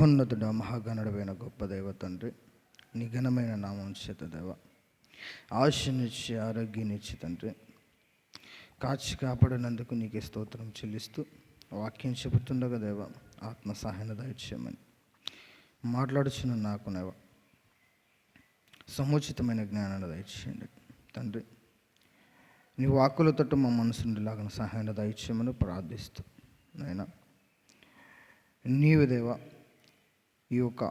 మహోన్నతుడ మహాగణుడైన గొప్ప దైవ తండ్రి, నీ ఘనమైన నామం చేత దేవ ఆశనిచ్చి ఆరోగ్యాన్నిచ్చి తండ్రి కాచి కాపాడినందుకు నీకే స్తోత్రం చెల్లిస్తూ వాక్యం చెబుతుండగా దేవ ఆత్మ సహాయాన్ని దయచేయమని మాట్లాడుచున్న నాకు నేవ సముచితమైన జ్ఞానాన్ని దయచేయండి తండ్రి. నీ వాక్కుల తట్టు మా మనసుండిలాగా సహాయాన్ని దయచేయమని ప్రార్థిస్తూ నాయనా నీవు దేవా ఈ యొక్క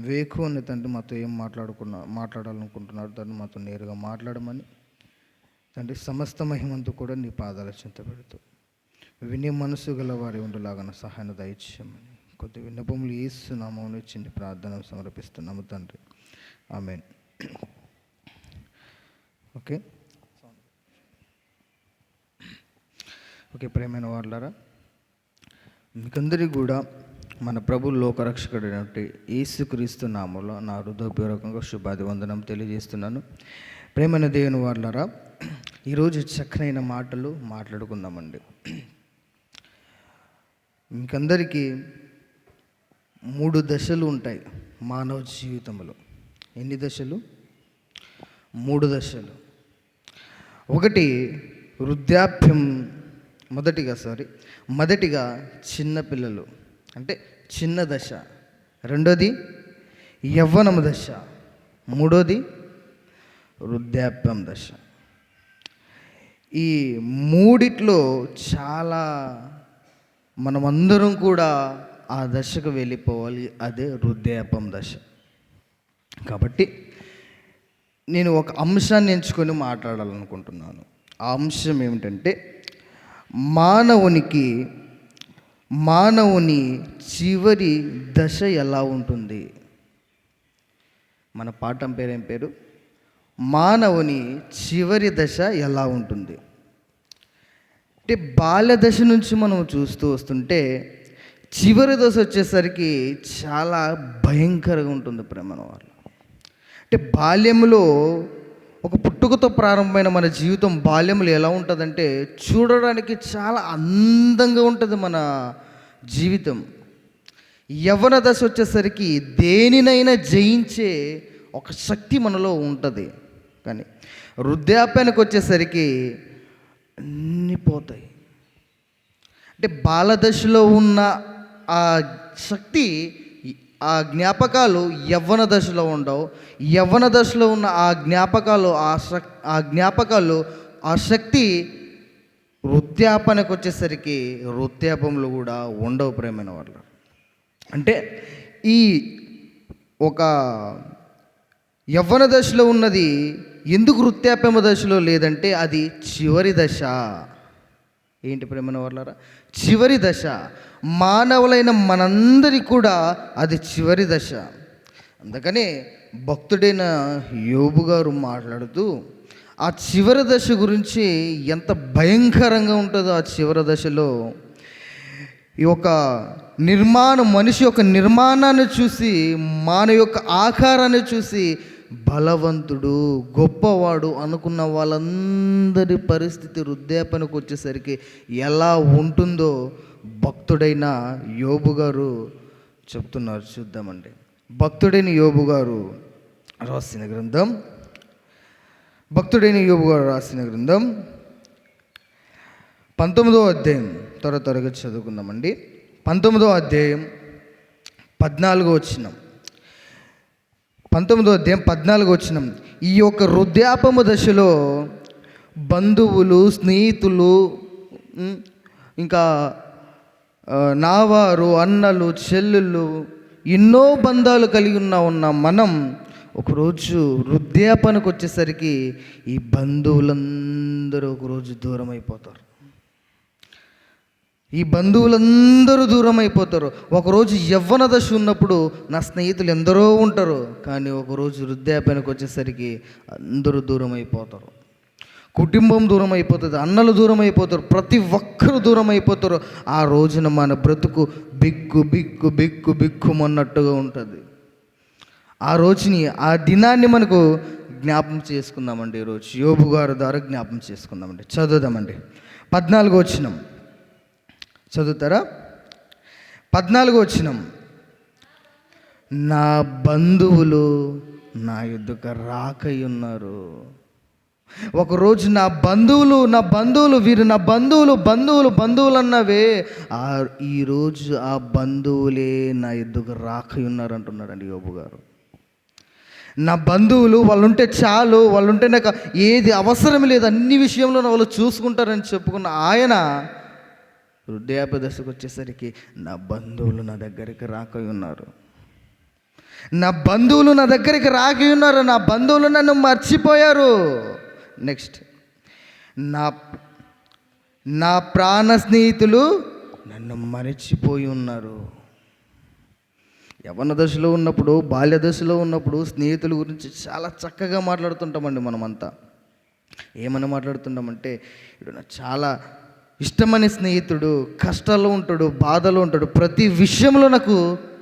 వేకువని తండ్రి మాతో ఏం మాట్లాడాలనుకుంటున్నారు తండ్రి మాతో నేరుగా మాట్లాడమని తండ్రి సమస్త మహిమంతో కూడా నీ పాదాల చింత పెడుతూ వినే మనసు గల వారి ఉండలాగా సహాయాన్ని దయచేయమని కొద్ది విన్నపములు యేసు నామములో చిన్న ప్రార్థన సమర్పిస్తున్నాము తండ్రి, ఆమేన్. ఓకే ప్రియమైన వాళ్ళారా, మీకందరికీ కూడా మన ప్రభు లోకరక్షకుడైనటువంటి యేసుక్రీస్తు నామంలో నా హృదయపూర్వకంగా శుభాభివందనం తెలియజేస్తున్నాను. ప్రేమైన దేవుని వాళ్ళారా, ఈరోజు చక్కనైన మాటలు మాట్లాడుకుందామండి. మీకందరికీ 3 దశలు ఉంటాయి మానవ జీవితంలో. ఎన్ని దశలు? 3 దశలు. ఒకటి వృద్ధాప్యం, మొదటిగా చిన్నపిల్లలు అంటే చిన్న దశ, రెండోది యవ్వనం దశ, మూడోది వృద్ధాప్యం దశ. ఈ మూడిట్లో చాలా మనమందరం కూడా ఆ దశకు వెళ్ళిపోవాలి, అదే వృద్ధాప్యం దశ. కాబట్టి నేను ఒక అంశాన్ని ఎంచుకొని మాట్లాడాలనుకుంటున్నాను. ఆ అంశం ఏమిటంటే మానవుని చివరి దశ ఎలా ఉంటుంది. మన పాఠం పేరేం పేరు? మానవుని చివరి దశ ఎలా ఉంటుంది. అంటే బాల్య దశ నుంచి మనం చూస్తూ వస్తుంటే చివరి దశ వచ్చేసరికి చాలా భయంకరంగా ఉంటుంది ప్రేమ వాళ్ళు. అంటే బాల్యంలో ఒక పుట్టుకతో ప్రారంభమైన మన జీవితం బాల్యంలో ఎలా ఉంటుందంటే చూడడానికి చాలా అందంగా ఉంటుంది మన జీవితం. యవ్వన దశ వచ్చేసరికి దేనినైనా జయించే ఒక శక్తి మనలో ఉంటుంది. కానీ వృద్ధాప్యానికి వచ్చేసరికి అన్నీ పోతాయి. అంటే బాలదశలో ఉన్న ఆ శక్తి, ఆ జ్ఞాపకాలు యవ్వన దశలో ఉండవు. యవ్వన దశలో ఉన్న ఆ జ్ఞాపకాలు ఆ శక్తి వృద్ధాపానికి వచ్చేసరికి వృద్ధాపంలో కూడా ఉండవు ప్రేమైన వాళ్ళు. అంటే ఈ ఒక యవ్వన దశలో ఉన్నది ఎందుకు వృద్ధాప్యమ దశలో లేదంటే అది చివరి దశ. ఏంటి ప్రేమైన వాళ్ళారా? చివరి దశ. మానవులైన మనందరికీ కూడా అది చివరి దశ. అందుకనే భక్తుడైన యోబు గారు మాట్లాడుతూ ఆ చివరి దశ గురించి ఎంత భయంకరంగా ఉంటుందో, ఆ చివరి దశలో ఈ యొక్క మనిషి యొక్క నిర్మాణాన్ని చూసి, మానవ యొక్క ఆకారాన్ని చూసి బలవంతుడు, గొప్పవాడు అనుకున్న వాళ్ళందరి పరిస్థితి వృద్ధాప్యానికి వచ్చేసరికి ఎలా ఉంటుందో భక్తుడైన యోబు గారు చెప్తున్నారు. చూద్దామండి. భక్తుడైన యోబు గారు రాసిన గ్రంథం 19వ అధ్యాయం త్వరగా చదువుకుందామండి. 19వ అధ్యాయం 14వ వచనం. 19వ అధ్యాయం 14వ వచనం. ఈ యొక్క వృద్ధాప్యము దశలో బంధువులు, స్నేహితులు, ఇంకా నావారు, అన్నలు, చెల్లెళ్ళు, ఎన్నో బంధాలు కలిగి ఉన్న మనం ఒకరోజు వృద్ధాప్యానికి వచ్చేసరికి ఈ బంధువులందరూ ఒకరోజు దూరం అయిపోతారు. ఒకరోజు యవ్వన దశ ఉన్నప్పుడు నా స్నేహితులు ఎందరో ఉంటారు, కానీ ఒకరోజు వృద్ధాప్యానికి వచ్చేసరికి అందరూ దూరం అయిపోతారు. కుటుంబం దూరం అయిపోతుంది, అన్నలు దూరం అయిపోతారు, ప్రతి ఒక్కరు దూరం అయిపోతారు. ఆ రోజున మన బ్రతుకు బిక్కుమన్నట్టుగా ఉంటుంది. ఆ రోజుని, ఆ దినాన్ని మనకు జ్ఞాపం చేసుకుందామండి. ఈరోజు యోబు గారి ద్వారా జ్ఞాపం చేసుకుందామండి. చదువుదామండి. 14వ వచనం చదువుతారా? 14వ వచనం. నా బంధువులు నా యుద్ధకు రాకయున్నారు. ఒకరోజు నా బంధువులు వీరు నా బంధువులు అన్నవే ఈరోజు ఆ బంధువులే నా యుద్ధకు రాకయున్నారు అంటున్నాడండి యోబు గారు. నా బంధువులు వాళ్ళుంటే చాలు, వాళ్ళుంటే నాకు ఏది అవసరం లేదు, అన్ని విషయంలో వాళ్ళు చూసుకుంటారని చెప్పుకున్న ఆయన వృద్ధాప్య దశకు వచ్చేసరికి నా బంధువులు నా దగ్గరికి రాకయున్నారు. నా బంధువులు నా దగ్గరికి రాకయున్నారు. నా బంధువులు నన్ను మర్చిపోయారు. నెక్స్ట్, నా ప్రాణ స్నేహితులు నన్ను మరచిపోయి ఉన్నారు. యవ్వన దశలో ఉన్నప్పుడు, బాల్య దశలో ఉన్నప్పుడు స్నేహితుల గురించి చాలా చక్కగా మాట్లాడుతుంటామండి మనమంతా. ఏమని మాట్లాడుతుంటామంటే, ఇప్పుడు నాకు చాలా ఇష్టమైన స్నేహితుడు, కష్టాల్లో ఉంటాడు, బాధలో ఉంటాడు, ప్రతి విషయంలో నాకు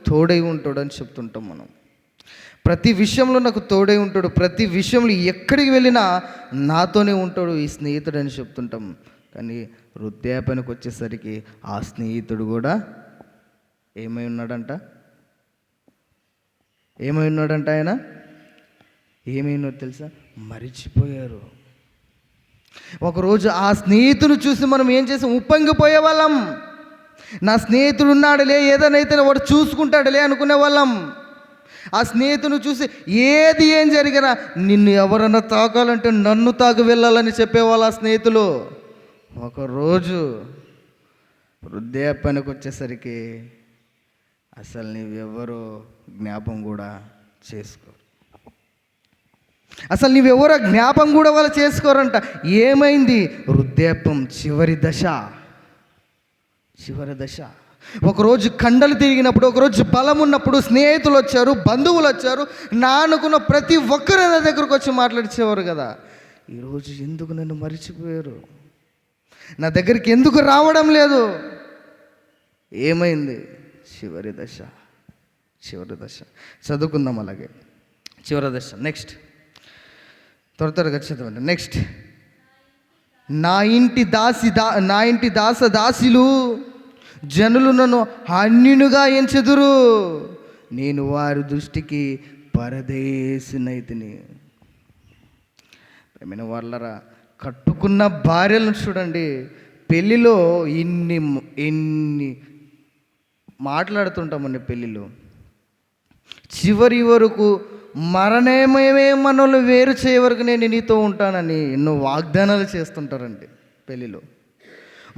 తోడై ఉంటాడు అని చెప్తుంటాం మనం. ప్రతి విషయంలో నాకు తోడై ఉంటాడు, ప్రతి విషయంలో ఎక్కడికి వెళ్ళినా నాతోనే ఉంటాడు ఈ స్నేహితుడు అని చెప్తుంటాం. కానీ వృద్ధాప్యానికి వచ్చేసరికి ఆ స్నేహితుడు కూడా ఏమై ఉన్నాడంట ఆయన ఏమైనా తెలుసా? మరిచిపోయారు. ఒకరోజు ఆ స్నేహితుడు చూసి మనం ఏం చేసాం? ఉప్పొంగిపోయే వాళ్ళం. నా స్నేహితుడు ఉన్నాడులే, ఏదైనా వాడు చూసుకుంటాడులే అనుకునే వాళ్ళం. ఆ స్నేహితుని చూసి ఏం జరిగినా నిన్ను ఎవరన్నా తాకాలంటే నన్ను తాకి వెళ్ళాలని చెప్పేవాళ్ళు ఆ స్నేహితులు. ఒకరోజు వృద్ధాప్యానికి వచ్చేసరికి అసలు నీవెవరో జ్ఞాపం కూడా చేసుకోరు. అసలు నీవెవరో జ్ఞాపం కూడా వాళ్ళు చేసుకోరంట. ఏమైంది? వృద్ధాప్యం చివరి దశ. ఒకరోజు కండలు తిరిగినప్పుడు, ఒకరోజు బలం ఉన్నప్పుడు స్నేహితులు వచ్చారు, బంధువులు వచ్చారు, నా అనుకున్న ప్రతి ఒక్కరు నా దగ్గరకు వచ్చి మాట్లాడిచేవారు కదా. ఈరోజు ఎందుకు నన్ను మరిచిపోయారు? నా దగ్గరికి ఎందుకు రావడం లేదు? ఏమైంది? చివరి దశ. చదువుకుందాం అలాగే. చివరి దశ. నెక్స్ట్, త్వరగా చదవండి. నెక్స్ట్, నా ఇంటి దాసులు జనులు నన్ను అన్యునిగా ఎంచెదురు, నేను వారి దృష్టికి పరదేశినైతిని. ప్రేమైన వాళ్ళరా, కట్టుకున్న భార్యలను చూడండి, పెళ్ళిలో ఎన్ని మాట్లాడుతుంటామండి. పెళ్ళిలో చివరి వరకు మరణమే మనల్ని వేరు చేయ వరకు నేను నీతో ఉంటానని ఎన్నో వాగ్దానాలు చేస్తుంటారండి. పెళ్ళిలో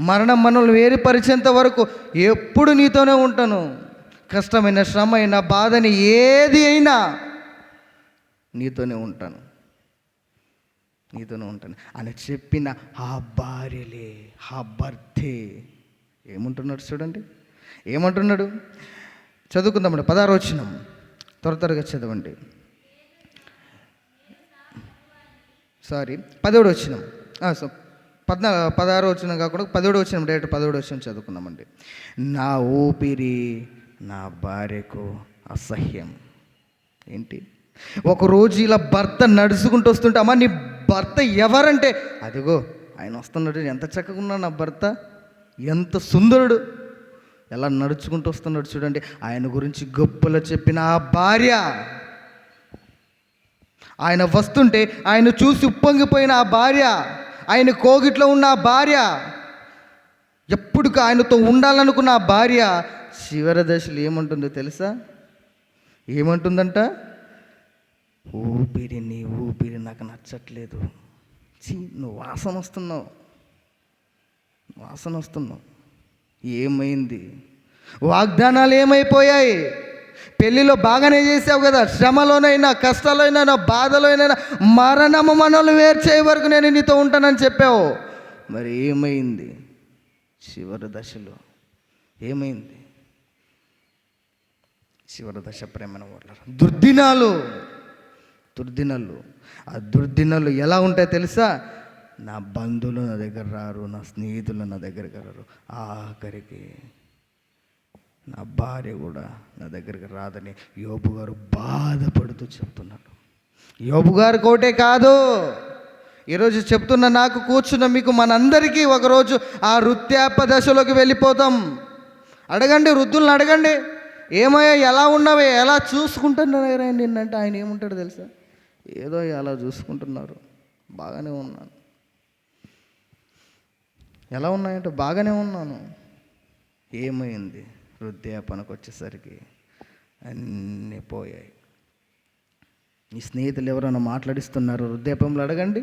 మరణం మనల్ని వేరుపరిచేంత వరకు ఎప్పుడు నీతోనే ఉంటాను, కష్టమైన, శ్రమ అయినా, బాధని ఏది అయినా నీతోనే ఉంటాను అని చెప్పిన ఆ భార్యలే, ఆ భర్తే ఏమంటున్నాడు చూడండి. ఏమంటున్నాడు? చదువుకుందామండి. 16వ వచనం త్వరగా చదవండి. 17వ వచనం. 16వ వచనం కాకుండా 17వ వచనం, డైరెక్ట్ 17వ వచనం చదువుకుందామండి. నా ఊపిరి నా భార్యకు అసహ్యం. ఏంటి? ఒకరోజు ఇలా భర్త నడుచుకుంటూ వస్తుంటే, అమ్మ నీ భర్త ఎవరంటే, అదిగో ఆయన వస్తున్నాడు, ఎంత చక్కగా ఉన్నాడు నా భర్త, ఎంత సుందరుడు, ఎలా నడుచుకుంటూ వస్తున్నాడు చూడండి. ఆయన గురించి గొప్పలు చెప్పిన ఆ భార్య, ఆయన వస్తుంటే ఆయన చూసి ఉప్పొంగిపోయిన ఆ భార్య, ఆయన కోగిట్లో ఉన్న ఆ భార్య, ఎప్పుడు ఆయనతో ఉండాలనుకున్న ఆ భార్య చివరి దశలో ఏమంటుందో తెలుసా? ఏమంటుందంట? నీ ఊపిరి నాకు నచ్చట్లేదు, నువ్వు వాసన వస్తున్నావు. ఏమైంది? వాగ్దానాలు ఏమైపోయాయి? పెళ్ళిలో బాగానే చేసావు కదా, శ్రమలోనైనా, కష్టాలైనా, బాధలోనైనా, మరణము మనల్ని వేరు చేయ వరకు నేను నీతో ఉంటానని చెప్పావు. మరి ఏమైంది? చివరి దశలో ఏమైంది? చివరి దశ ప్రేమన వాళ్ళ దుర్దినాలు. ఆ దుర్దినాలు ఎలా ఉంటాయో తెలుసా? నా బంధువులు నా దగ్గర రారు, నా స్నేహితులు నా దగ్గరికి రారు, ఆఖరికి నా భార్య కూడా నా దగ్గరికి రాదని యోబు గారు బాధపడుతూ చెప్తున్నారు. యోబు గారు కోటే కాదు, ఈరోజు చెప్తున్న నాకు, కూర్చున్న మీకు, మనందరికీ ఒకరోజు ఆ వృద్ధాప్య దశలోకి వెళ్ళిపోతాం. అడగండి, వృద్ధులను అడగండి, ఏమయ్యా ఎలా ఉన్నావే, ఎలా చూసుకుంటున్నారా నిన్నంటే ఆయన ఏముంటాడు తెలుసా? ఏదో ఎలా చూసుకుంటున్నారు, బాగానే ఉన్నాను. ఎలా ఉన్నాయంటే బాగానే ఉన్నాను. ఏమైంది? వృద్ధాపనకు వచ్చేసరికి అన్నీ పోయాయి. నీ స్నేహితులు ఎవరైనా మాట్లాడిస్తున్నారు వృద్ధాపంలో? అడగండి,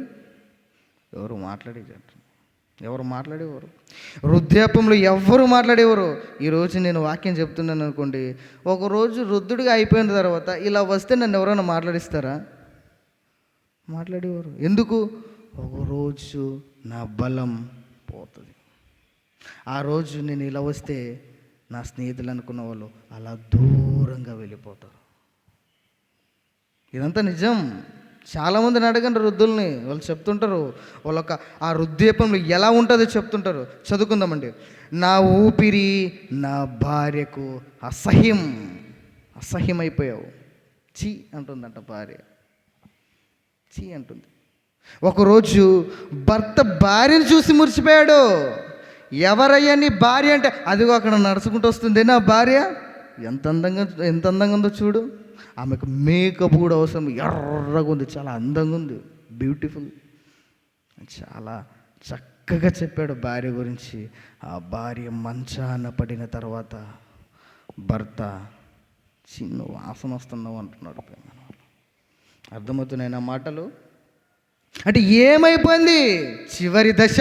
ఎవరు మాట్లాడేవారు? వృద్ధాపంలో ఎవ్వరు మాట్లాడేవారు. ఈరోజు నేను వాక్యం చెప్తున్నాను అనుకోండి, ఒకరోజు వృద్ధుడిగా అయిపోయిన తర్వాత ఇలా వస్తే నన్ను ఎవరైనా మాట్లాడిస్తారా? మాట్లాడేవారు. ఎందుకు? ఒకరోజు నా బలం పోతుంది. ఆ రోజు నేను ఇలా వస్తే నా స్నేహితులు అనుకున్న వాళ్ళు అలా దూరంగా వెళ్ళిపోతారు. ఇదంతా నిజం. చాలామందిని అడగండి వృద్ధుల్ని, వాళ్ళు చెప్తుంటారు వాళ్ళొక ఆ వృద్ధాపంలో ఎలా ఉంటుందో చెప్తుంటారు. చదువుకుందామండి. నా ఊపిరి నా భార్యకు అసహ్యమైపోయావు. చీ అంటుందంట భార్య, చీ అంటుంది. ఒకరోజు భర్త భార్యను చూసి మురిసిపోయాడు. ఎవరయ్యా నీ భార్య అంటే, అదిగో అక్కడ నడుచుకుంటూ వస్తుంది నా భార్య, ఎంత అందంగా ఉందో చూడు, ఆమెకు మేకప్ కూడా అవసరం, ఎర్రగా ఉంది, చాలా అందంగా ఉంది, బ్యూటిఫుల్. చాలా చక్కగా చెప్పాడు భార్య గురించి. ఆ భార్య మంచాన పడిన తర్వాత భర్త చిన్న వాసన వస్తున్నావు అంటున్నాడు. అర్థమవుతున్నాయి నా మాటలు? అంటే ఏమైపోయింది? చివరి దశ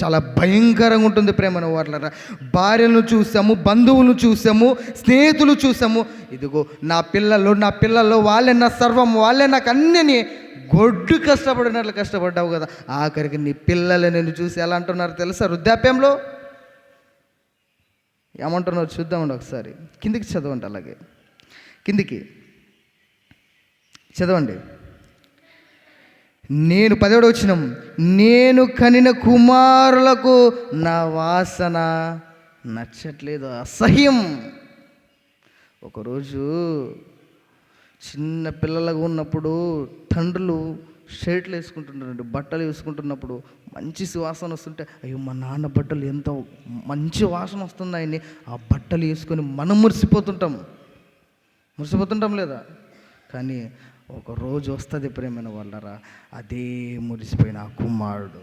చాలా భయంకరంగా ఉంటుంది ప్రేమను వాళ్ళరా. భార్యను చూసాము, బంధువులను చూసాము, స్నేహితులు చూసాము. ఇదిగో నా పిల్లలు వాళ్ళే నా సర్వం, వాళ్ళే నాకు అన్నీ. గొడ్డు కష్టపడినట్లు కష్టపడ్డావు కదా, ఆఖరికి నీ పిల్లలు నేను చూసి ఎలా అంటున్నారు తెలుసా? వృద్ధాప్యంలో ఏమంటున్నారు చూద్దామండి ఒకసారి. కిందికి చదవండి, అలాగే కిందికి చదవండి. 10వ వచనం, నేను కనిన కుమారులకు నా వాసన నచ్చట్లేదు, అసహ్యం. ఒకరోజు చిన్న పిల్లలుగా ఉన్నప్పుడు తండ్రులు షర్ట్లు వేసుకుంటున్నారండి, బట్టలు వేసుకుంటున్నప్పుడు మంచి సువాసన వస్తుంటే, అయ్యో మా నాన్న బట్టలు ఎంత మంచి వాసన వస్తున్నాయని ఆ బట్టలు వేసుకొని మనం మురిసిపోతుంటాం లేదా? కానీ ఒక రోజు వస్తుంది ప్రేమైన వాళ్ళరా, అదే మురిసిపోయిన ఆ కుమారుడు,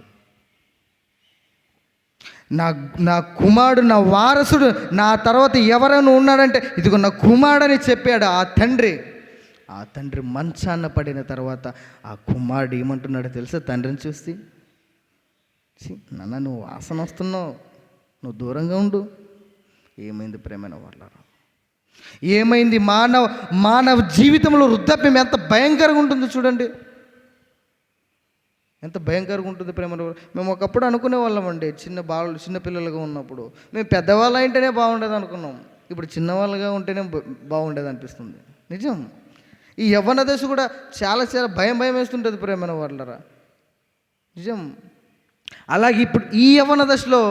నా కుమారుడు, నా వారసుడు, నా తర్వాత ఎవరైనా ఉన్నాడంటే ఇదిగో నా కుమారుడని చెప్పాడు ఆ తండ్రి. ఆ తండ్రి మంచాన పడిన తర్వాత ఆ కుమారుడు ఏమంటున్నాడో తెలుసా? తండ్రిని చూసి, నాన్న నువ్వు వాసన వస్తున్నావు, నువ్వు దూరంగా ఉండు. ఏమైంది ప్రేమైన వాళ్ళరా? ఏమైంది? మానవ జీవితంలో వృద్ధాప్యం ఎంత భయంకరంగా ఉంటుందో చూడండి, ఎంత భయంకరంగా ఉంటుంది ప్రేమ. మేము ఒకప్పుడు అనుకునే వాళ్ళమండి, చిన్న పిల్లలుగా ఉన్నప్పుడు మేము పెద్దవాళ్ళు అయితేనే బాగుండేది అనుకున్నాం. ఇప్పుడు చిన్నవాళ్ళుగా ఉంటేనే బాగుండేది అనిపిస్తుంది. నిజం. ఈ యవ్వన దశ కూడా చాలా భయం వేస్తుంటుంది ప్రేమ వాళ్ళరా, నిజం. అలాగే ఇప్పుడు ఈ యవ్వన దశలో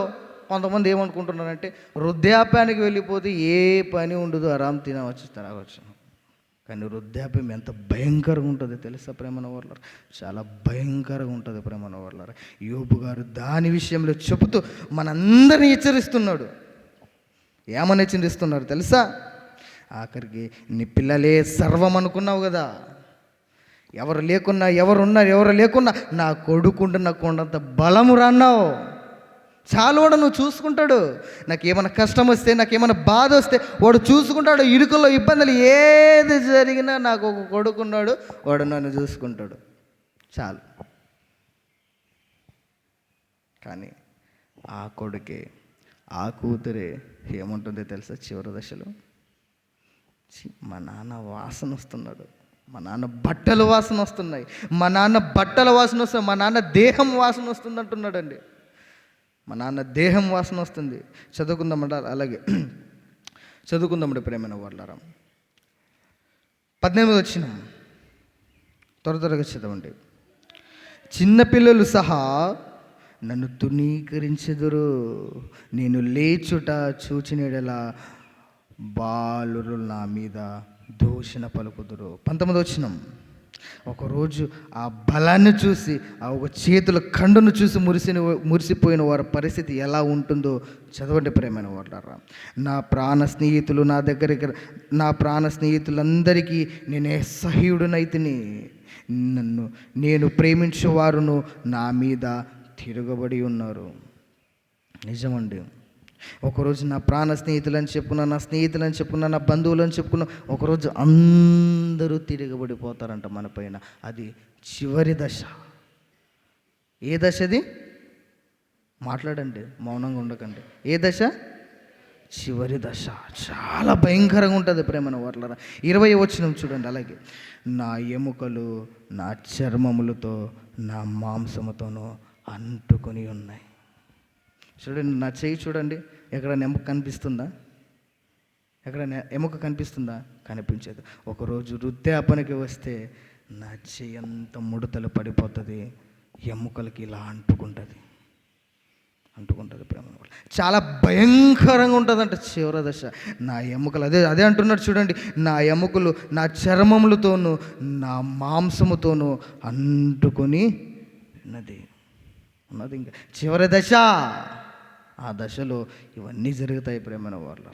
కొంతమంది ఏమనుకుంటున్నారంటే వృద్ధాప్యానికి వెళ్ళిపోతే ఏ పని ఉండదు, ఆరామ్ తినవచ్చు, తాగవచ్చు. కానీ వృద్ధాప్యం ఎంత భయంకరంగా ఉంటుంది తెలుసా ప్రేమన వాళ్ళారు? చాలా భయంకరంగా ఉంటుంది ప్రేమన వాళ్ళారు. యోబు గారు దాని విషయంలో చెబుతూ మనందరినీ హెచ్చరిస్తున్నాడు. ఏమని హెచ్చరిస్తున్నారు తెలుసా? ఆఖరికి నీ పిల్లలే సర్వం అనుకున్నావు కదా, ఎవరు లేకున్నా నా కొడుకుంటే నాకు కొండంత బలము రన్నావు. చాలు, వాడు నువ్వు చూసుకుంటాడు. నాకేమైనా కష్టం వస్తే, నాకేమైనా బాధ వస్తే వాడు చూసుకుంటాడు. ఇరుకుల్లో ఇబ్బందులు ఏది జరిగినా నాకు ఒక కొడుకున్నాడు, వాడు నన్ను చూసుకుంటాడు, చాలు. కానీ ఆ కొడుకే, ఆ కూతురే ఏముంటుంది తెలుసా? చివరి దశలో మా నాన్న వాసన వస్తున్నాడు, మా నాన్న బట్టల వాసన వస్తున్నాయి, మా నాన్న దేహం వాసన వస్తుంది అంటున్నాడండి. మా నాన్న దేహం వాసన వస్తుంది. చదువుకుందామంట, అలాగే చదువుకుందామండి ప్రేమైన వాళ్ళారా. 18వ వచనం త్వరగా చదవండి. చిన్నపిల్లలు సహా నన్ను తునీకరించెదరు, నేను లేచుట చూచినడలా బాలురు నా మీద దూషణ పలుకుదురు. 19వ వచనం ఒకరోజు ఆ బలాన్ని చూసి, ఆ ఒక చేతుల కండును చూసి మురిసిపోయిన వారి పరిస్థితి ఎలా ఉంటుందో చదవండి ప్రేమైన వాళ్ళారా. నా ప్రాణ స్నేహితులందరికీ నేనే సహ్యుడునైతిని. నేను ప్రేమించే వారును నా మీద తిరగబడి ఉన్నారు. నిజమండి. ఒకరోజు నా ప్రాణ స్నేహితులని చెప్పుకున్నా, నా స్నేహితులని చెప్పుకున్నా, నా బంధువులని చెప్పుకున్నా, ఒకరోజు అందరూ తిరగబడిపోతారంట మన పైన. అది చివరి దశ. ఏ దశ అది? మాట్లాడండి, మౌనంగా ఉండకండి. ఏ దశ? చివరి దశ. చాలా భయంకరంగా ఉంటుంది ప్రేమన వాళ్ళ. 20వ వచనం చూడండి. అలాగే నా ఎముకలు నా చర్మములతో నా మాంసముతోనూ అంటుకొని ఉన్నాయి. చూడండి, నా చెయ్యి చూడండి, ఎక్కడ ఎముక కనిపిస్తుందా? ఎక్కడ ఎముక కనిపిస్తుందా? కనిపించదు. ఒకరోజు వృద్ధాపనకి వస్తే నా చెయ్యి అంత ముడతలు పడిపోతుంది, ఎముకలకి ఇలా అంటుకుంటుంది ప్రేమ. చాలా భయంకరంగా ఉంటుందంట చివరి దశ. నా ఎముకలు అదే అంటున్నాడు చూడండి, నా ఎముకలు నా చర్మములతోనూ నా మాంసముతోనూ అంటుకొని ఉన్నది. ఇంకా చివరి దశ. ఆ దశలో ఇవన్నీ జరుగుతాయి ప్రేమన వాళ్ళ.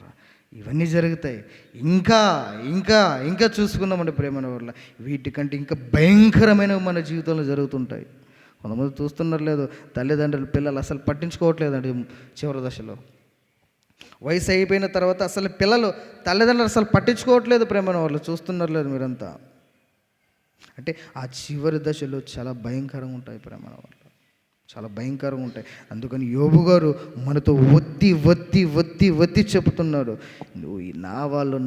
ఇవన్నీ జరుగుతాయి. ఇంకా ఇంకా ఇంకా చూసుకున్నామండి ప్రేమన వాళ్ళ. వీటికంటే ఇంకా భయంకరమైనవి మన జీవితంలో జరుగుతుంటాయి. కొంతమంది చూస్తున్నారు లేదు, తల్లిదండ్రులు పిల్లలు అసలు పట్టించుకోవట్లేదండి చివరి దశలో. వయసు అయిపోయిన తర్వాత అసలు పిల్లలు తల్లిదండ్రులు అసలు పట్టించుకోవట్లేదు ప్రేమన వాళ్ళు. చూస్తున్నారు లేదు మీరంతా. అంటే ఆ చివరి దశలో చాలా భయంకరంగా ఉంటాయి ప్రేమన వాళ్ళు, చాలా భయంకరంగా ఉంటాయి. అందుకని యోబు గారు మనతో ఒత్తి ఒత్తి ఒత్తి ఒత్తి చెప్తున్నాడు, నువ్వు నా వాళ్ళు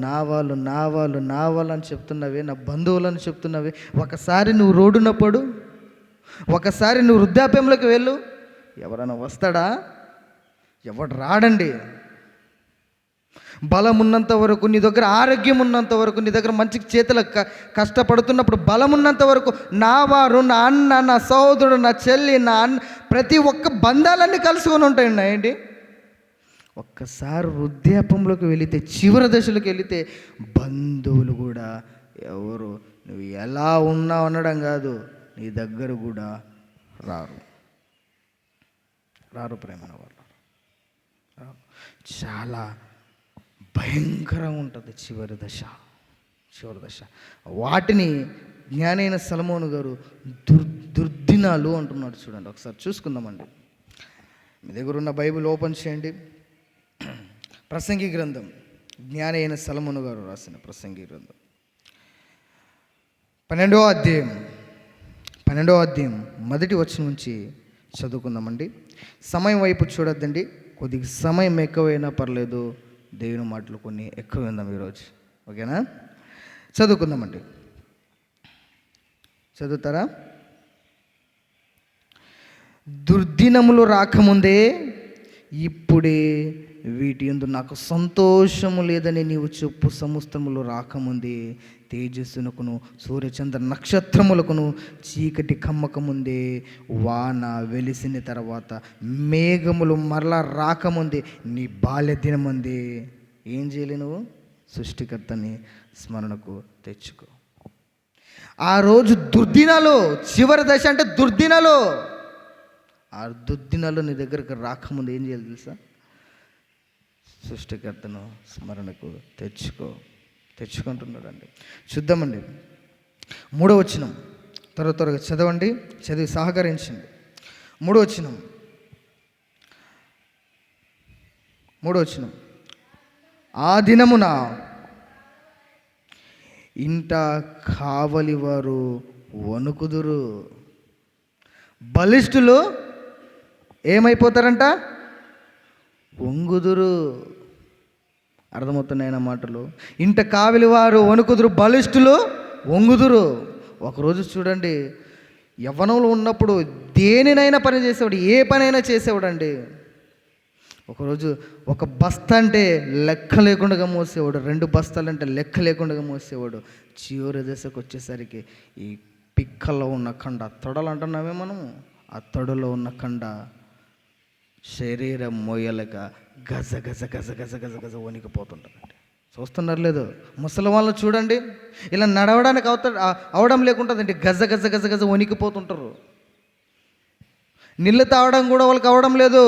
అని చెప్తున్నావే, నా బంధువులని చెప్తున్నావే, ఒకసారి నువ్వు రోడ్డున పడు, ఒకసారి నువ్వు వృద్ధాప్యంలోకి వెళ్ళు, ఎవరైనా వస్తాడా? ఎవడు రాడండి. బలం ఉన్నంత వరకు, నీ దగ్గర ఆరోగ్యం ఉన్నంత వరకు, నీ దగ్గర మంచి చేతుల కష్టపడుతున్నప్పుడు బలం ఉన్నంత వరకు నా వారు, నా అన్న, నా సహోదరుడు, నా చెల్లి, నా అన్న, ప్రతి ఒక్క బంధాలన్నీ కలుసుకొని ఉంటాయండి. ఏంటి, ఒక్కసారి వృద్ధాపంలోకి వెళితే, చివరి దశలోకి వెళితే బంధువులు కూడా ఎవరు నువ్వు ఎలా ఉన్నావు అనడం కాదు, నీ దగ్గర కూడా రారు ప్రేమన వాళ్ళు. చాలా భయంకరంగా ఉంటుంది చివరి దశ. వాటిని జ్ఞానైన సొలొమోను గారు దుర్దినాలు అంటున్నాడు. చూడండి, ఒకసారి చూసుకుందామండి. మీ దగ్గర ఉన్న బైబిల్ ఓపెన్ చేయండి. ప్రసంగి గ్రంథం, జ్ఞానైన సొలొమోను గారు రాసిన ప్రసంగి గ్రంథం 12వ అధ్యాయం మొదటి వచనం నుంచి చదువుకుందామండి. సమయం వైపు చూడొద్దండి, కొద్దిగా సమయం ఎక్కువైనా పర్లేదు, దేవుని మాటలు కొన్ని ఎక్కువ విందాం ఈరోజు. ఓకేనా? చదువుకుందామండి. చదువుతారా? దుర్దినములు రాకముందే ఇప్పుడే వీటి యందు నాకు సంతోషము లేదని నీవు చెప్పు. సమస్తములు రాకముందే, తేజస్సునకును సూర్యచంద్ర నక్షత్రములకును చీకటి కమ్మకముందే, వాన వెలిసిన తర్వాత మేఘములు మరలా రాకముందే, నీ బాల్య దినముందే ఏం చేయలే, నువ్వు సృష్టికర్తని స్మరణకు తెచ్చుకో. ఆ రోజు దుర్దినాలు, చివరి దశ అంటే దుర్దినాలు. ఆ దుర్దినాలు నీ దగ్గరకు రాకముందు ఏం చేయాలి తెలుసా? సృష్టికర్తను స్మరణకు తెచ్చుకుంటున్నాడండి. చూద్దామండి. 3వ వచనం త్వరగా చదవండి, చదివి సహకరించండి. 3వ వచనం. ఆ దినమున ఇంట కావలి వారు వణుకుదురు, బలిష్ఠులు ఏమైపోతారంట? వంగుదురు. అర్థమవుతున్నాయన్న మాటలు. ఇంట కావలి వారు వణుకుదురు, బలిష్ఠులు వంగుదురు. ఒకరోజు చూడండి, యవ్వనంలో ఉన్నప్పుడు దేనినైనా పని చేసేవాడు, ఏ పనైనా చేసేవాడండి. ఒకరోజు ఒక బస్తా అంటే లెక్క లేకుండా మోసేవాడు, 2 బస్తాలు అంటే లెక్క లేకుండా మోసేవాడు. చివరి దశకు వచ్చేసరికి ఈ పిక్కల్లో ఉన్న కండ, తొడలు అంటున్నామే మనము, ఆ తొడలో ఉన్న కండ శరీరం మోయలేక గజ గజ గజ గజ గజ గజ వణికిపోతుంటుందండి. చూస్తున్నారు లేదు? ముసలి వాళ్ళని చూడండి, ఇలా నడవడానికి అవడం లేకుంటుందండి, గజ గజ గజ గజ వణికిపోతుంటారు. నీళ్ళు తాగడం కూడా వాళ్ళకి అవడం లేదు.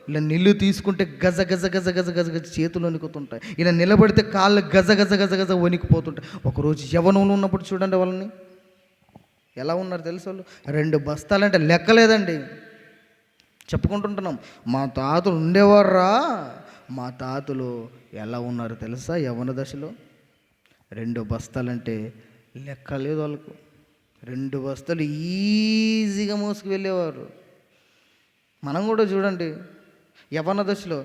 ఇలా నీళ్ళు తీసుకుంటే గజ గజ గజ గజ గజ గజ చేతులు వణుకుతుంటాయి. ఇలా నిలబడితే కాళ్ళు గజ గజ గజ గజ వణికిపోతుంటాయి. ఒకరోజు యవ్వనంలో ఉన్నప్పుడు చూడండి వాళ్ళని ఎలా ఉన్నారు తెలుసు. వాళ్ళు 2 బస్తాలంటే లెక్కలేదండి. చెప్పుకుంటుంటున్నాం, మా తాతలు ఉండేవారురా, మా తాతలు ఎలా ఉన్నారు తెలుసా యవ్వన దశలో. 2 బస్తాలంటే లెక్క లేదు వాళ్ళకు. 2 బస్తాలు ఈజీగా మోసుకు వెళ్ళేవారు. మనం కూడా చూడండి యవ్వన దశలో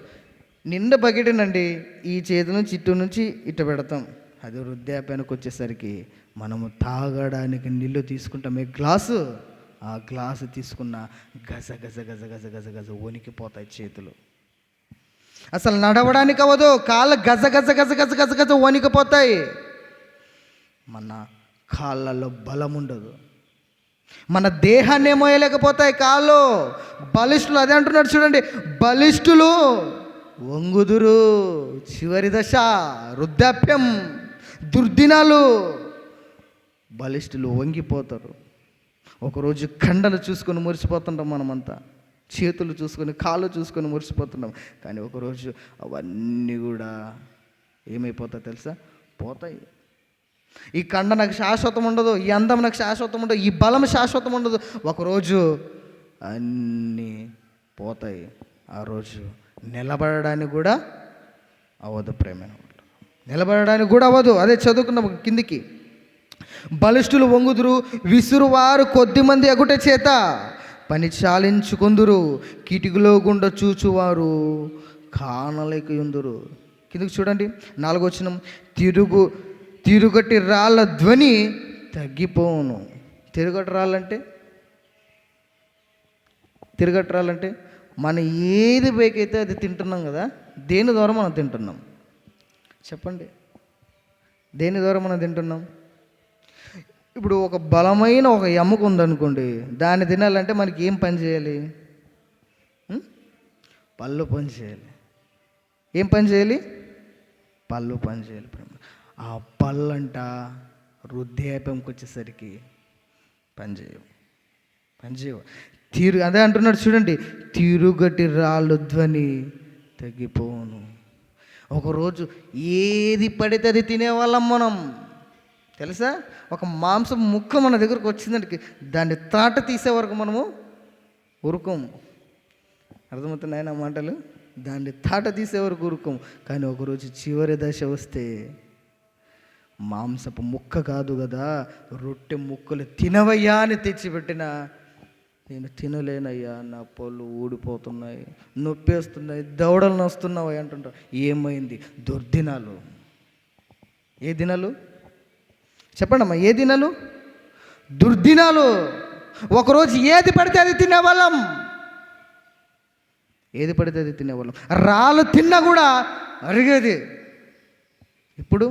నిండా బకెటేనండి, ఈ చేతి నుంచి ఇటు నుంచి ఇటు పెడతాం. అది వృద్ధాప్యానికి వచ్చేసరికి మనము తాగడానికి నీళ్ళు తీసుకుంటాం, గ్లాసు, ఆ గ్లాసు తీసుకున్న గజ గజ గజ గజ గజ గజ వణికిపోతాయి చేతులు. అసలు నడవడానికి అవ్వదు, కాళ్ళు గజ గజ గజ గజ గజ గజ వణికిపోతాయి. మన కాళ్ళలో బలం ఉండదు, మన దేహాన్ని మోయలేకపోతాయి కాళ్ళు. బలిష్ఠులు అదే అంటున్నాడు చూడండి, బలిష్ఠులు వంగుదురు. చివరి దశ వృద్ధాప్యం, దుర్దినాలు. బలిష్ఠులు వంగిపోతారు. ఒకరోజు కండలు చూసుకొని మురిసిపోతుంటాం మనమంతా, చేతులు చూసుకొని కాళ్ళు చూసుకొని మురిసిపోతున్నాం. కానీ ఒకరోజు అవన్నీ కూడా ఏమైపోతాయి తెలుసా? పోతాయి. ఈ కండ నాకు శాశ్వతం ఉండదు, ఈ అందం నాకు శాశ్వతం ఉండదు, ఈ బలం శాశ్వతం ఉండదు. ఒకరోజు అన్నీ పోతాయి. ఆ రోజు నిలబడడానికి కూడా అవ్వదు. ప్రేమైన నిలబడడానికి కూడా అవ్వదు. అదే చదువుకున్నాం కిందికి. బలిష్ఠులు వంగుదురు, విసురువారు కొద్దిమంది ఎగుట చేత పని చాలించుకుందురు, కిటికీలో గుండా చూచువారు కానలేకుందురు. కిందకి చూడండి 4వ వచనం, తిరుగటి రాళ్ళ ధ్వని తగ్గిపోవును. తిరుగటి రాళ్ళంటే మనం ఏది బేకైతే అది తింటున్నాం కదా. దేని ద్వారా మనం తింటున్నాం చెప్పండి? దేని ద్వారా మనం తింటున్నాం? ఇప్పుడు ఒక బలమైన ఒక ఎముక ఉందనుకోండి, దాన్ని తినాలంటే మనకి ఏం పని చేయాలి? పళ్ళు పని చేయాలి. ఏం పని చేయాలి? పళ్ళు పని చేయాలి. ఆ పళ్ళంట వృద్ధాప్యంకి వచ్చేసరికి పనిచేయవు. అదే అంటున్నాడు చూడండి, తిరుగటి రాళ్ళు ధ్వని తగ్గిపోను. ఒకరోజు ఏది పడితే అది తినేవాళ్ళం మనం తెలుసా. ఒక మాంసం ముక్క మన దగ్గరకు వచ్చిందంటే దాన్ని తాట తీసే వరకు మనము ఉరుకోము. అర్థమవుతున్నాయి నా మాటలు? దాన్ని తాట తీసే వరకు ఉరుకోము. కానీ ఒకరోజు చివరి దశ వస్తే మాంసపు ముక్క కాదు కదా, రొట్టె ముక్కలు తినవయ్యా అని తెచ్చిపెట్టిన నేను తినలేనయ్యా, నా పళ్ళు ఊడిపోతున్నాయి, నొప్పేస్తున్నాయి, దవడలు నొస్తున్నాయి అంటుంటారు. ఏమైంది? దుర్దినాలు. ఏ దినాలు చెప్పండి అమ్మా? ఏ దినాలు? దుర్దినాలు. ఒకరోజు ఏది పడితే అది తినేవాళ్ళం, ఏది పడితే అది తినేవాళ్ళం. రాళ్ళు తిన్నా కూడా అరిగేది. ఇప్పుడు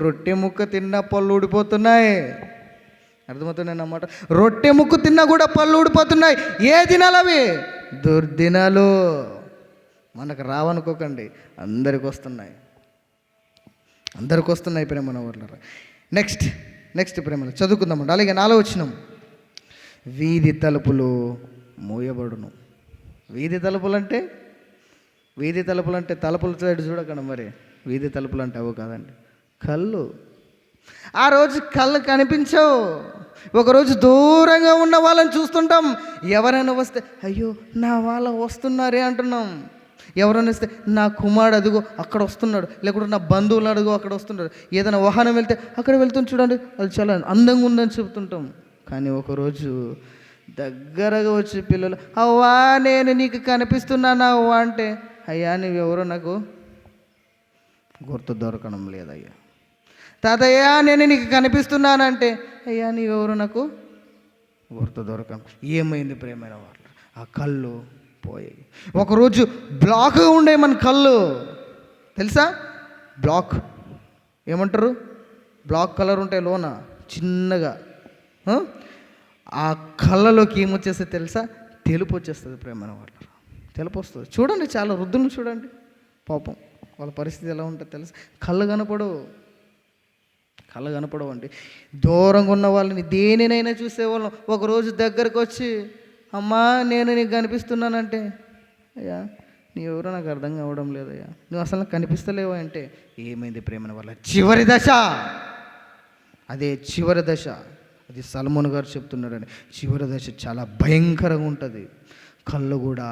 రొట్టె ముక్క తిన్నా పళ్ళు ఊడిపోతున్నాయి. అర్థమవుతున్నాయి అన్నమాట. రొట్టె ముక్కు తిన్నా కూడా పళ్ళు ఊడిపోతున్నాయి. ఏ దినాలు అవి? దుర్దినాలు. మనకు రావనుకోకండి, అందరికి వస్తున్నాయి, అందరికి వస్తున్నాయి ప్రేమ వాళ్ళ. నెక్స్ట్ ప్రేమ చదువుకుందామండి. అలాగే 4వ వచనం, వీధి తలుపులు మూయబడును. వీధి తలుపులు అంటే తలుపుల సైడ్ చూడకండి మరి. వీధి తలుపులు అంటే అవు కాదండి, కళ్ళు. ఆ రోజు కళ్ళు కనిపించవు. ఒకరోజు దూరంగా ఉన్న వాళ్ళని చూస్తుంటాం. ఎవరైనా వస్తే అయ్యో నా వాళ్ళ వస్తున్నారే అంటున్నాం. ఎవరైనా వస్తే నా కుమారుడు అదిగో అక్కడ వస్తున్నాడు, లేకుంటే నా బంధువులు అడుగు అక్కడ వస్తున్నాడు. ఏదైనా వాహనం వెళ్తే అక్కడ వెళ్తుంది చూడండి, అది చాలా అందంగా ఉందని చెప్తుంటాం. కానీ ఒకరోజు దగ్గరగా వచ్చి పిల్లలు, అవ్వా నేను నీకు కనిపిస్తున్నానా అవ్వా అంటే, అయ్యా నువ్వెవరో నాకు గుర్తు దొరకడం లేదయ్యా. తాతయ్య నేను నీకు కనిపిస్తున్నానంటే, అయ్యా నీవెవరు నాకు గుర్తు దొరకడం. ఏమైంది ప్రేమైన వాళ్ళు? ఆ కళ్ళు పోయాయి. ఒకరోజు బ్లాక్గా ఉండే మన కళ్ళు తెలుసా. బ్లాక్ ఏమంటారు? బ్లాక్ కలర్ ఉంటాయి లోన చిన్నగా. ఆ కళ్ళలోకి ఏమొచ్చేస్తే తెలుసా? తెలుపు వచ్చేస్తుంది ప్రేమైన వాళ్ళు. తెలుపు వస్తుంది. చూడండి, చాలా వృద్ధులను చూడండి, పాపం వాళ్ళ పరిస్థితి ఎలా ఉంటుంది తెలుసు? కళ్ళు కనపడవు అండి. దూరంగా ఉన్న వాళ్ళని దేనినైనా చూసేవాళ్ళం. ఒకరోజు దగ్గరకు వచ్చి, అమ్మా నేను నీకు కనిపిస్తున్నానంటే, అయ్యా నీ ఎవరో నాకు అర్థం కావడం లేదయ్యా, నువ్వు అసలు నాకు కనిపిస్తలేవా అంటే, ఏమైంది ప్రేమన వల్ల? చివరి దశ, అదే చివరి దశ. అది సల్మోన్ గారు చెప్తున్నారని. చివరి దశ చాలా భయంకరంగా ఉంటుంది. కళ్ళు కూడా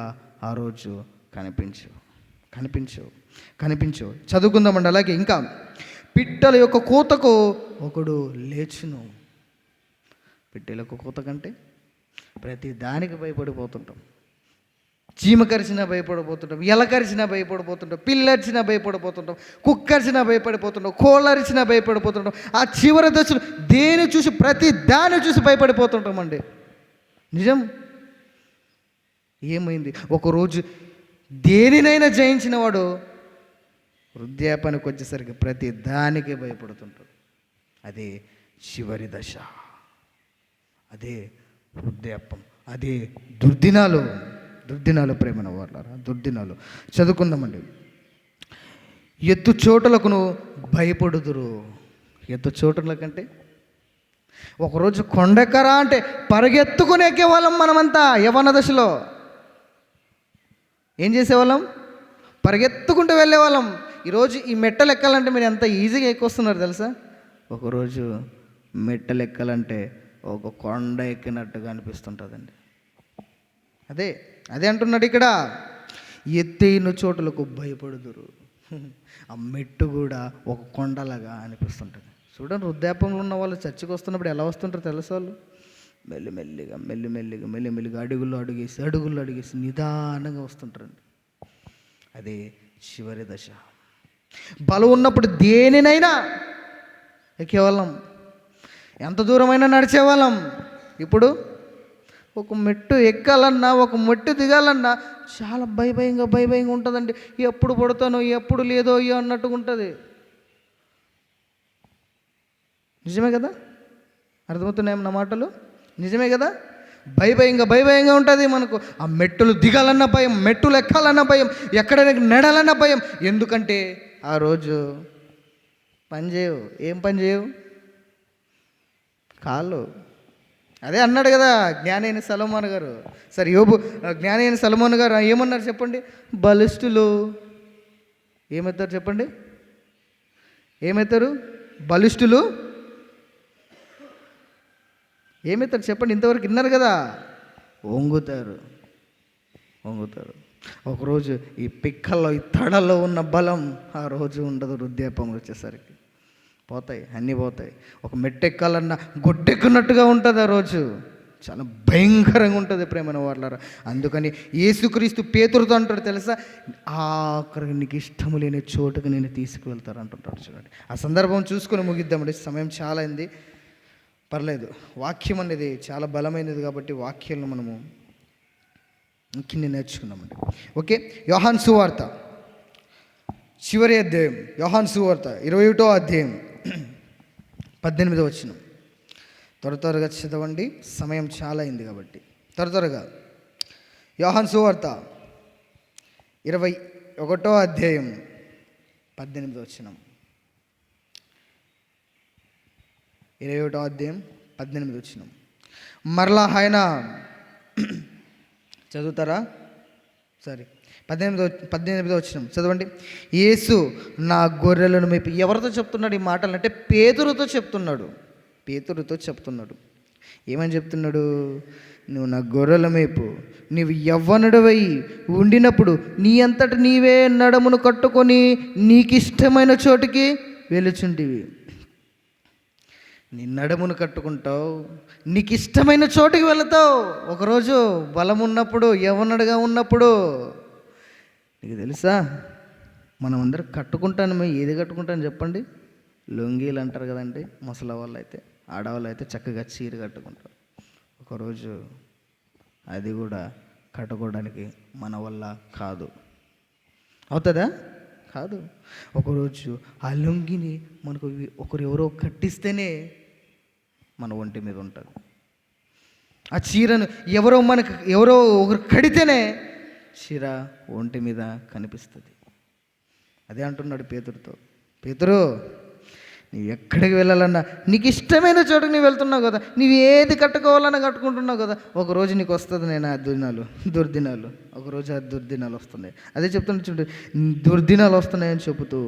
ఆ రోజు కనిపించవు. చదువుకుందామండి. అలాగే ఇంకా, పిట్టల యొక్క కూతకు ఒకడు లేచును. పిట్టల యొక్క కూత కంటే ప్రతి దానికి భయపడిపోతుంటాం. చీమ కరిచినా భయపడిపోతుంటాం, ఎల కరిచినా భయపడిపోతుంటాం, పిల్లరిచినా భయపడిపోతుంటాం, కుక్కరిచినా భయపడిపోతుంటాం, కోళ్ళరిచినా భయపడిపోతుంటాం. ఆ చివరి దశలో దేని చూసి, ప్రతి దాన్ని చూసి భయపడిపోతుంటాం అండి. నిజం. ఏమైంది? ఒకరోజు దేనినైనా జయించిన వాడు వృద్ధాపానికి వచ్చేసరికి ప్రతి దానికి భయపడుతుంటాడు. అదే చివరి దశ, అదే వృద్ధాపం, అదే దుర్దినాలు ప్రేమన వాళ్ళారా, దుర్దినాలు. చదువుకుందామండి. ఎత్తు చోటులకును భయపడుదురు. ఎత్తు చోటుల కంటే ఒకరోజు కొండెక్కరా అంటే పరిగెత్తుకుని ఎక్కేవాళ్ళం మనమంతా. యవ్వన దశలో ఏం చేసేవాళ్ళం? పరిగెత్తుకుంటూ వెళ్ళేవాళ్ళం. ఈరోజు ఈ మెట్టలు ఎక్కాలంటే మీరు ఎంత ఈజీగా ఎక్కొస్తున్నారు తెలుసా? ఒకరోజు మెట్టలు ఎక్కాలంటే ఒక కొండ ఎక్కినట్టుగా అనిపిస్తుంటుందండి. అదే అంటున్నాడు ఇక్కడ, ఎత్తైన చోటులకు భయపడుదురు. ఆ మెట్టు కూడా ఒక కొండలాగా అనిపిస్తుంటుంది. చూడండి, వృద్ధాపంలో ఉన్న వాళ్ళు చర్చకు వస్తున్నప్పుడు ఎలా వస్తుంటారు తెలుసా? వాళ్ళు మెల్లిమెల్లిగా అడుగుల్లో అడుగేసి నిదానంగా వస్తుంటారండి. అదే చివరి దశ. బలం ఉన్నప్పుడు దేనినైనా ఎక్కేవాళ్ళం, ఎంత దూరమైనా నడిచేవాళ్ళం. ఇప్పుడు ఒక మెట్టు ఎక్కాలన్నా, ఒక మెట్టు దిగాలన్నా చాలా భయంగా ఉంటుందండి. ఎప్పుడు పడతానో, ఎప్పుడు లేదో అన్నట్టుగా ఉంటుంది. నిజమే కదా? అర్థమవుతున్నాయి నా మాటలు? నిజమే కదా? భయంగా ఉంటుంది మనకు. ఆ మెట్టులు దిగాలన్న భయం, మెట్టులు ఎక్కాలన్న భయం, ఎక్కడైనా నడాలన్న భయం. ఎందుకంటే ఆ రోజు ఏం పని చేయవు? కాళ్ళు. అదే అన్నాడు కదా జ్ఞాని అయిన సొలొమోను గారు. సరే, జ్ఞాని అయిన సొలొమోను గారు ఏమన్నారు చెప్పండి? బలిష్ఠులు ఏమవుతారు చెప్పండి? ఏమవుతారు బలిష్ఠులు? ఏమవుతారు చెప్పండి? ఇంతవరకు విన్నారు కదా. వంగుతారు. ఒకరోజు ఈ పిక్కల్లో, ఈ తడలో ఉన్న బలం ఆ రోజు ఉండదు. వృద్ధాపంలో వచ్చేసరికి అన్నీ పోతాయి. ఒక మెట్టెక్కాలన్నా గొట్టెక్కున్నట్టుగా ఉంటుంది ఆ రోజు. చాలా భయంకరంగా ఉంటుంది ప్రేమన వాళ్ళారా. అందుకని యేసుక్రీస్తు పేతురుతో అంటాడు తెలుసా, ఆఖరికి నీకు ఇష్టము లేని చోటుకు నేను తీసుకువెళ్తారు అంటుంటాడు. చూడండి, ఆ సందర్భం చూసుకొని ముగిద్దామండి. సమయం చాలా అయింది, పర్లేదు. వాక్యం అనేది చాలా బలమైనది కాబట్టి వాక్యాలను మనము ఇంకిన్ని నేర్చుకున్నామండి. ఓకే, యోహాను సువార్త చివరి అధ్యాయం. యోహాను సువార్త 21వ అధ్యాయం 18వ వచనం. త్వరగా చదవండి, సమయం చాలా అయింది కాబట్టి త్వరగా. యోహాను సువార్త 21వ అధ్యాయం 18వ వచనం. 21వ అధ్యాయం 18వ వచనం. మరలా ఆయన చదువుతారా? సరే, 18వ వచనం చదవండి. యేసు నా గొర్రెలను మేపి. ఎవరితో చెప్తున్నాడు ఈ మాటలు అంటే? పేతురుతో చెప్తున్నాడు. ఏమని చెప్తున్నాడు? నువ్వు నా గొర్రెల మేపు, నీవు యవ్వనుడవై ఉండినప్పుడు నీ అంతట నీవే నడమును కట్టుకొని నీకిష్టమైన చోటికి వెలుచుంటివి. నీ నడుమును కట్టుకుంటావు, నీకు ఇష్టమైన చోటుకి వెళతావు. ఒకరోజు బలం ఉన్నప్పుడు, యవ్వనుడిగా ఉన్నప్పుడు. నీకు తెలుసా, మనం అందరం కట్టుకుంటాను. ఏది కట్టుకుంటాను చెప్పండి? లొంగీలు అంటారు కదండి ముసలి వాళ్ళు అయితే. ఆడవాళ్ళు అయితే చక్కగా చీర కట్టుకుంటారు. ఒకరోజు అది కూడా కట్టుకోవడానికి మన వల్ల కాదు. అవుతుందా? కాదు. ఒకరోజు ఆ లొంగిని మనకు ఎవరో కట్టిస్తేనే మన ఒంటి మీద ఉంటుంది. ఆ చీరను ఎవరో ఒకరు కడితేనే చీర ఒంటి మీద కనిపిస్తుంది. అదే అంటున్నాడు పేతురుతో, పేతురు నీవు ఎక్కడికి వెళ్ళాలన్నా నీకు ఇష్టమైన చోటుకు నీవు వెళ్తున్నావు కదా, నీవు ఏది కట్టుకోవాలన్నా కట్టుకుంటున్నావు కదా, ఒకరోజు నీకు వస్తుంది నేను ఆ దుర్దినాలు ఒకరోజు ఆ దుర్దినాలు వస్తున్నాయి. అదే చెప్తున్నా చూడు, దుర్దినాలు వస్తున్నాయని చెబుతూ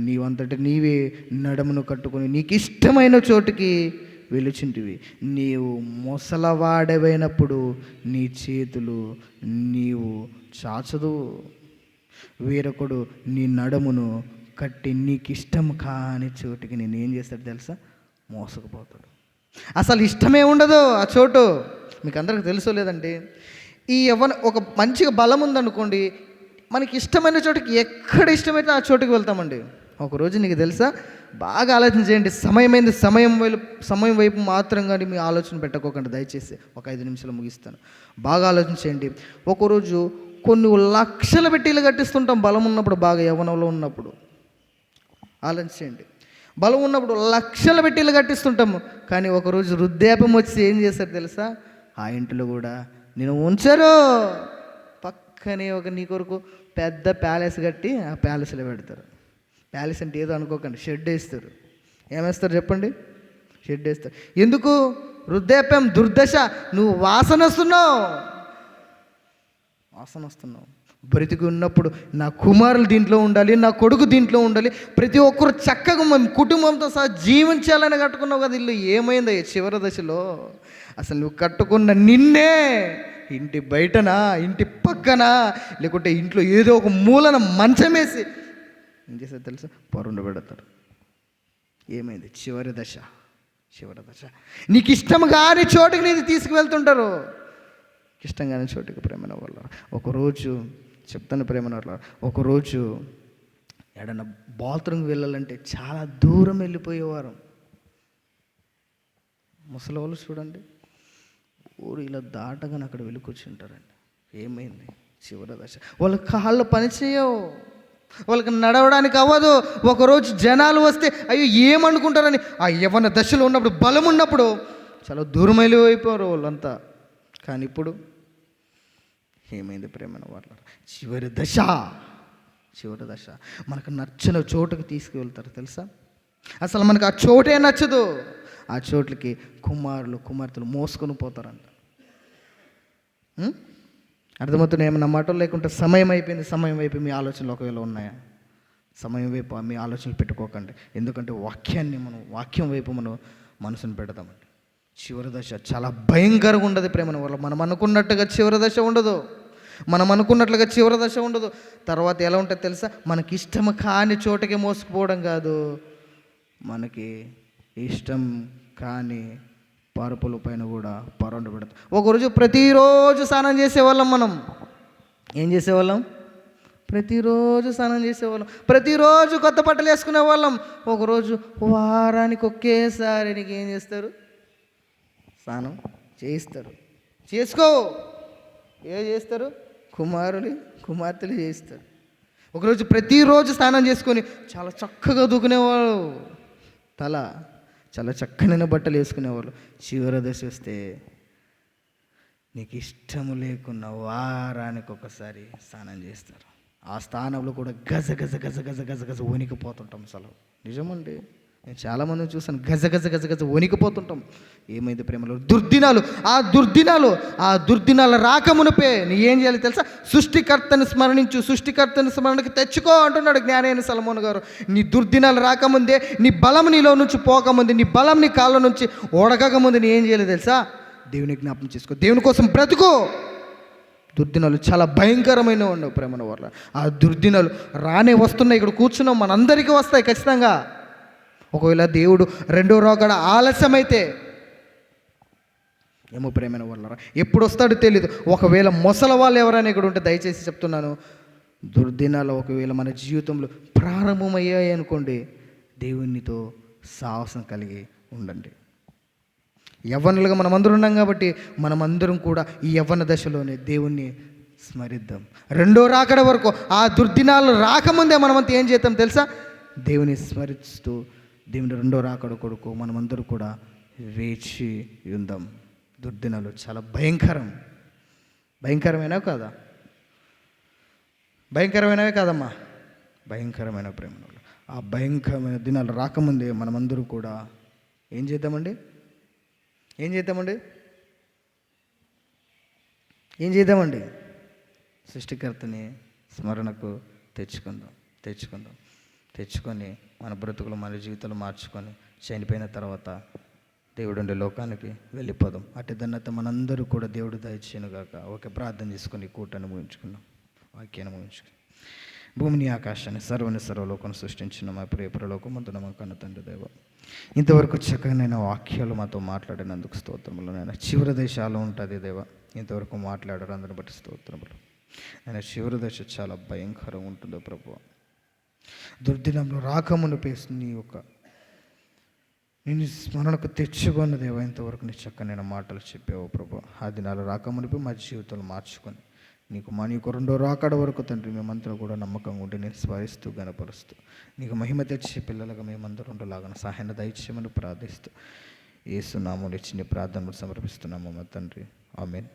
నీవంతటి నీవే నడుమును కట్టుకొని నీకు ఇష్టమైన చోటుకి వెలుచుంటివి. నీవు ముసలవాడవైనప్పుడు నీ చేతులు నీవు చాచదు, వేరొకడు నీ నడుమును కట్టి నీకు ఇష్టం కాని చోటుకి నేనేం చేస్తాడు తెలుసా, మోసకపోతాడు. అసలు ఇష్టమే ఉండదు ఆ చోటు. మీకు అందరికి తెలుసో లేదండి, ఈ ఒక మంచిగా బలం ఉందనుకోండి, మనకి ఇష్టమైన చోటుకి ఎక్కడ ఇష్టమైతే ఆ చోటుకి వెళ్తామండి. ఒకరోజు నీకు తెలుసా, బాగా ఆలోచన చేయండి. సమయం వైపు మాత్రం కానీ మీ ఆలోచన పెట్టకోకండి దయచేసి. ఒక 5 నిమిషాలు ముగిస్తాను. బాగా ఆలోచన చేయండి. ఒకరోజు కొన్ని లక్షల పెట్టి ఇల్లు కట్టిస్తుంటాం బలం ఉన్నప్పుడు, బాగా యవ్వనంలో ఉన్నప్పుడు. ఆలోచించండి, బలం ఉన్నప్పుడు లక్షల పెట్టి ఇల్లు కట్టిస్తుంటాము. కానీ ఒకరోజు వృద్ధాప్యం వచ్చి ఏం చేస్తారు తెలుసా, ఆ ఇంట్లో కూడా నేను ఉంచారు. పక్కనే నీ కొరకు పెద్ద ప్యాలెస్ కట్టి ఆ ప్యాలెస్లో పెడతారు. ప్యాలెస్ అంటే ఏదో అనుకోకండి, షెడ్ వేస్తారు. ఏమేస్తారు చెప్పండి, షెడ్ వేస్తారు. ఎందుకు? వృద్ధాప్యం, దుర్దశ. నువ్వు వాసన వస్తున్నావు. బ్రతికి ఉన్నప్పుడు నా కుమారులు దీంట్లో ఉండాలి, నా కొడుకు దీంట్లో ఉండాలి, ప్రతి ఒక్కరు చక్కగా కుటుంబంతో సహా జీవించాలని కట్టుకున్నావు కదా ఇల్లు. ఏమైంది చివరి దశలో? అసలు నువ్వు కట్టుకున్న నిన్నే ఇంటి బయటనా, ఇంటి పక్కన, లేకుంటే ఇంట్లో ఏదో ఒక మూలన మంచం వేసి ఏం చేస్తారు తెలుసా, పరుండు పెడతారు. ఏమైంది? చివరి దశ. నీకు ఇష్టం కాని చోటుకి నీది తీసుకువెళ్తుంటారు. ఇష్టం కాని చోటుకి ప్రేమన వల్ల ఒకరోజు చెప్తాను, ప్రేమన వల్ల ఒకరోజు ఎడన్నా బాత్రూమ్కి వెళ్ళాలంటే చాలా దూరం వెళ్ళిపోయేవారు. ముసలి వాళ్ళు చూడండి, ఊరు ఇలా దాటగానే అక్కడ వెళ్ళి కూర్చుంటారండి. ఏమైంది? చివరి దశ. వాళ్ళ కాళ్ళు పనిచేయవు, వాళ్ళకి నడవడానికి అవ్వదు. ఒకరోజు జనాలు వస్తే అయ్యో ఏమనుకుంటారని ఆ యవ్వన దశలో ఉన్నప్పుడు, బలం ఉన్నప్పుడు చాలా దూరం వెళ్ళిపోయారు వాళ్ళంతా. కానీ ఇప్పుడు ఏమైంది ప్రేమన వాళ్ళ? చివరి దశ. మనకు నచ్చిన చోటుకి తీసుకువెళ్తారు తెలుసా. అసలు మనకు ఆ చోటే నచ్చదు. ఆ చోట్లకి కుమార్తెలు మోసుకొని పోతారంట. అర్థమవుతుంది ఏమన్నా మాటలు? లేకుంటే సమయం అయిపోయింది మీ ఆలోచనలు ఒకవేళ ఉన్నాయా? సమయం వైపు మీ ఆలోచనలు పెట్టుకోకండి. ఎందుకంటే వాక్యం వైపు మనం మనసును పెడతామండి. చివరి దశ చాలా భయంకరంగా ఉండదు ప్రేమన వల్ల. మనం అనుకున్నట్టుగా చివరి దశ ఉండదు. తర్వాత ఎలా ఉంటుంది తెలుసా, మనకి ఇష్టం కాని చోటకి మోసుకుపోవడం కాదు, మనకి ఇష్టం కాని పరుపుల పైన కూడా పరుండు పెడతాం. ఒకరోజు ప్రతిరోజు స్నానం చేసేవాళ్ళం. మనం ఏం చేసేవాళ్ళం? ప్రతిరోజు స్నానం చేసేవాళ్ళం, ప్రతిరోజు కొత్త బట్టలు వేసుకునే వాళ్ళం. ఒకరోజు వారానికి ఒకేసారి నీకు ఏం చేస్తారు? స్నానం చేయిస్తారు. చేస్తారు కుమార్తెలు చేయిస్తారు. ఒకరోజు ప్రతిరోజు స్నానం చేసుకొని చాలా చక్కగా దూకునేవాళ్ళు, తల చాలా చక్కనైన బట్టలు వేసుకునేవాళ్ళు. చివరి దశ వస్తే నీకు ఇష్టము లేకున్న వారానికి ఒకసారి స్నానం చేస్తారు. ఆ స్థానంలో కూడా గజ గజ గజ గజ గజ గజ వణికిపోతుంటాం. అసలు నిజమండి, నేను చాలామందిని చూసాను, గజ గజ గజ గజ వణికిపోతుంటాం. ఏమైంది ప్రేమలో? ఆ దుర్దినాలు రాకమునిపే నీ ఏం చేయాలి తెలుసా? సృష్టికర్తను స్మరణకి తెచ్చుకో అంటున్నాడు జ్ఞానైన సొలొమోను గారు. నీ దుర్దినాలు రాకముందే, నీ బలం నీలో నుంచి పోకముందే, నీ బలం నీ కాళ్ళ నుంచి ఓడకముందే నీ ఏం చేయాలి తెలుసా? దేవుని జ్ఞాపకం చేసుకో, దేవుని కోసం బ్రతుకో. దుర్దినాలు చాలా భయంకరమైన ఉండవు ప్రేమన వల్ల. ఆ దుర్దినాలు రానే వస్తున్నాయి. ఇక్కడ కూర్చున్నాం, మనందరికీ వస్తాయి ఖచ్చితంగా. ఒకవేళ దేవుడు రెండో రాకడ ఆలస్యమైతే ఏమో ప్రేమైన వాళ్ళరా, ఎప్పుడు వస్తాడో తెలియదు. ఒకవేళ ముసలి వాళ్ళు ఎవరైనా ఇక్కడ ఉంటే దయచేసి చెప్తున్నాను, దుర్దినాలు ఒకవేళ మన జీవితంలో ప్రారంభమయ్యాయి అనుకోండి, దేవునితో సాహసం కలిగి ఉండండి. యవ్వనులుగా మనమందరం ఉన్నాం కాబట్టి మనమందరం కూడా ఈ యవ్వన దశలోనే దేవుణ్ణి స్మరిద్దాం. రెండో రాకడ వరకు, ఆ దుర్దినాలు రాకముందే మనమంతా ఏం చేద్దాం తెలుసా? దేవుని స్మరిస్తూ దేవుని రెండో రాకడ కొరకు మనమందరూ కూడా వేచి ఉందాం. దుర్దినాలు చాలా భయంకరమైనవి కాదా? భయంకరమైనవే కాదమ్మా. భయంకరమైన ప్రేమ. ఆ భయంకరమైన దినాలు రాకముందే మనమందరూ కూడా ఏం చేద్దామండి? ఏం చేద్దామండి? ఏం చేద్దామండి? సృష్టికర్తని స్మరణకు తెచ్చుకొని మన బ్రతుకులు, మన జీవితాలు మార్చుకొని చనిపోయిన తర్వాత దేవుడుండే లోకానికి వెళ్ళిపోదాం. అటు ధన్యత మనందరూ కూడా దేవుడు దయచేయనుగాక. ఓకే, ప్రార్థన చేసుకొని కూటని ముగించుకున్నాం, వాక్యాన్ని ముగించుకున్నాం. భూమిని ఆకాశాన్ని సర్వలోకం సృష్టించిన మా ప్రియ పరలోకమందున మా కన్న తండ్రి దేవ, ఇంతవరకు చక్కగా వాక్యాలు మాతో మాట్లాడినందుకు స్తోత్రములు. నేను చివరి దేశాలు ఉంటుంది దేవ, ఇంతవరకు మాట్లాడారు, అందరిని బట్టి స్తోత్రములు. నేను చివరి దశ చాలా భయంకరంగా ఉంటుందో ప్రభు. దుర్దినంలో రాకమునిపేసి నేను స్మరణకు తెచ్చుకున్న దేవ, ఇంతవరకు నీ చక్కనైన మాటలు చెప్పావు ప్రభు. ఆ దినాలు రాకమునిపై మా జీవితాలు మార్చుకొని నీకు రెండో రాకడ వరకు తండ్రి మేమందరూ కూడా నమ్మకంగా ఉండి నేను స్మరిస్తూ గనపరుస్తూ నీకు మహిమ తెచ్చే పిల్లలుగా మేమందరూ ఉండలాగా సహాయాన్ని దయచేయమని ప్రార్థిస్తూ యేసు నామములో ఇచ్చిన ప్రార్థనలు సమర్పిస్తున్నాము మా తండ్రి. ఆమేన్.